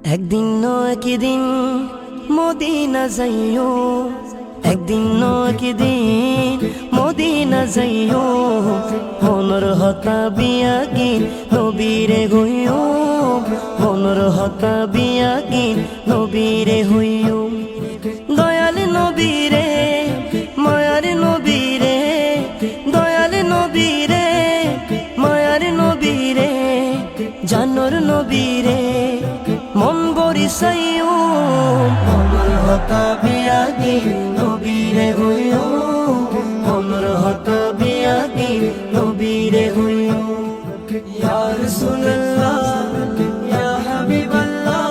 একদিন একদিন মদিনা যাইও, একদিন একদিন মদিনা যাইও, মনর হতা বিয়াগিন নবীরে হইও, মনর হতা বিয়াগিন নবীরে হইও। দয়াল নবীরে মায়ার নবীরে, দয়াল নবীরে মায়ার নবীরে, জানোর নবীরে মন বরিসাইও, মনর হতা বিয়াগিন নবীরে হইও, মনর হতা বিয়াগিন নবীরে হইও। ইয়া রাসূলুল্লাহ ইয়া হাবিবাল্লাহ,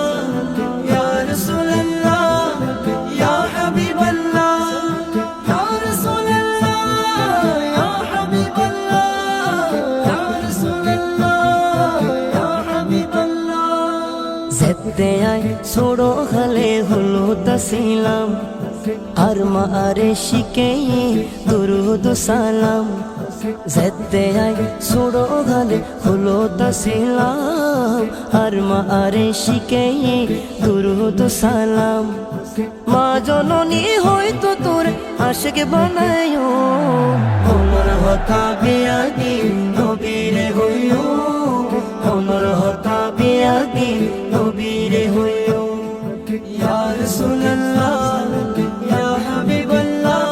ইয়া রাসূলুল্লাহ ইয়া হাবিবাল্লাহ, ইয়া রাসূলুল্লাহ ইয়া হাবিবাল্লাহ, ইয়া রাসূলুল্লাহ ইয়া হাবিবাল্লাহ। যেতে আয় ছোড়ো হালে হলো তাসিলাম, আর মা আরে শিখে দুরুদ সালাম। যেতে আয় ছোড়ো হালে হলো তাসিলাম, আর মা আরে শিখে দুরুদ সালাম। মা জননী হয়তো তোর আশিক বানায়ো, মনর হতা বিয়াগিন নবীরে হইও, মনর হতা বিয়াগিন নবীরে হইও। ইয়া রাসূলুল্লাহ ইয়া হাবিবাল্লাহ,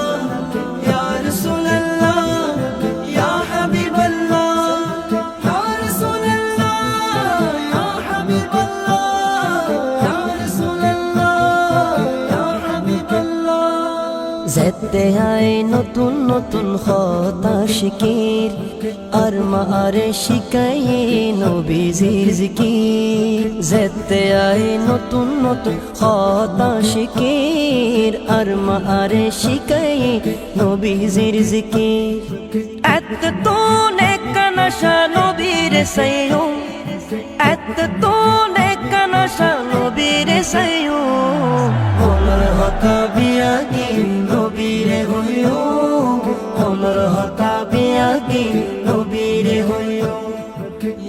ইয়া রাসূলুল্লাহ ইয়া হাবিবাল্লাহ, ইয়া রাসূলুল্লাহ ইয়া হাবিবাল্লাহ, ইয়া রাসূলুল্লাহ ইয়া হাবিবাল্লাহ। যেতে আয় নতুন নতুন হতা শিকির, আর মা আরে শিখাই নবীজির জিকির। যেতে আয় নতুন নতুন হতা শিকির, আর মা আরে শিখাই নবীজির জিকির। এত তো নেকানাশা নবীরে সাইও, এত তো নেকানাশা নবীরে সাইও, মনর হতা বিয়াগিন নবীরে হইও, মনর হতা বিয়াগিন নবীরে হইও।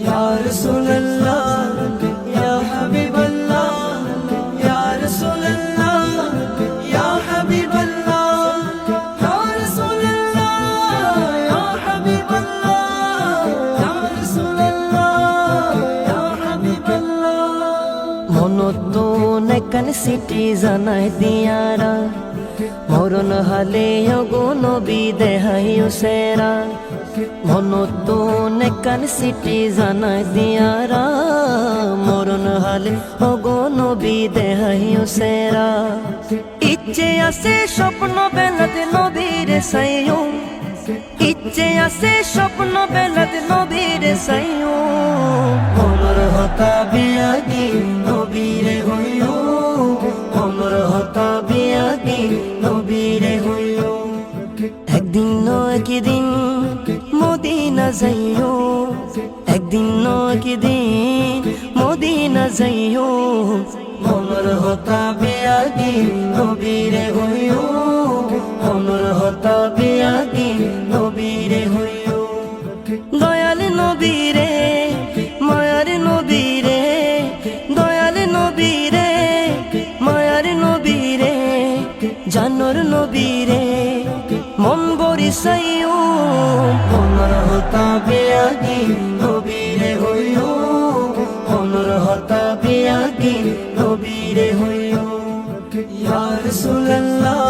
ইয়া রাসূলুল্লাহ ইয়া হাবিবাল্লাহ, ইয়া রাসূলুল্লাহ ইয়া হাবিবাল্লাহ, ইয়া রাসূলুল্লাহ ইয়া হাবিবাল্লাহ, ইয়া রাসূলুল্লাহ ইয়া হাবিবাল্লাহ। মনত নেকান সিটি জানাই দিয়ারা, মরণ হালে ওগো নবী দেহাইও সেরা। মনত নেকান সিটি জানাই দিয়ারা, মরণ হালে ওগো নবী দেহাইও সেরা। ইচ্ছে আছে স্বপ্ন বেলাতে নবীরে সাইও, ইচ্ছে আছে স্বপ্ন বেলাতে নবীরে সাইও, মনর হতা বিয়াগিন নবীরে হইও, মনর হতা বিয়াগিন নবীরে হইও। একদিন একদিন মদিনা যাইও, একদিন একদিন মদিনা যাইও, মনর হতা বিয়াগিন নবীরে হইও, মনর হতা বিয়াগিন নবীরে হইও। দয়াল নবীরে মায়ার নবীরে, দয়াল নবীরে মায়ার নবীরে, জানোর নবীরে মন বরিসাইও, মনর হতা বিয়াগিন নবীরে হইও, মনর হতা বিয়াগিন নবীরে হইও। ইয়া রাসূলুল্লাহ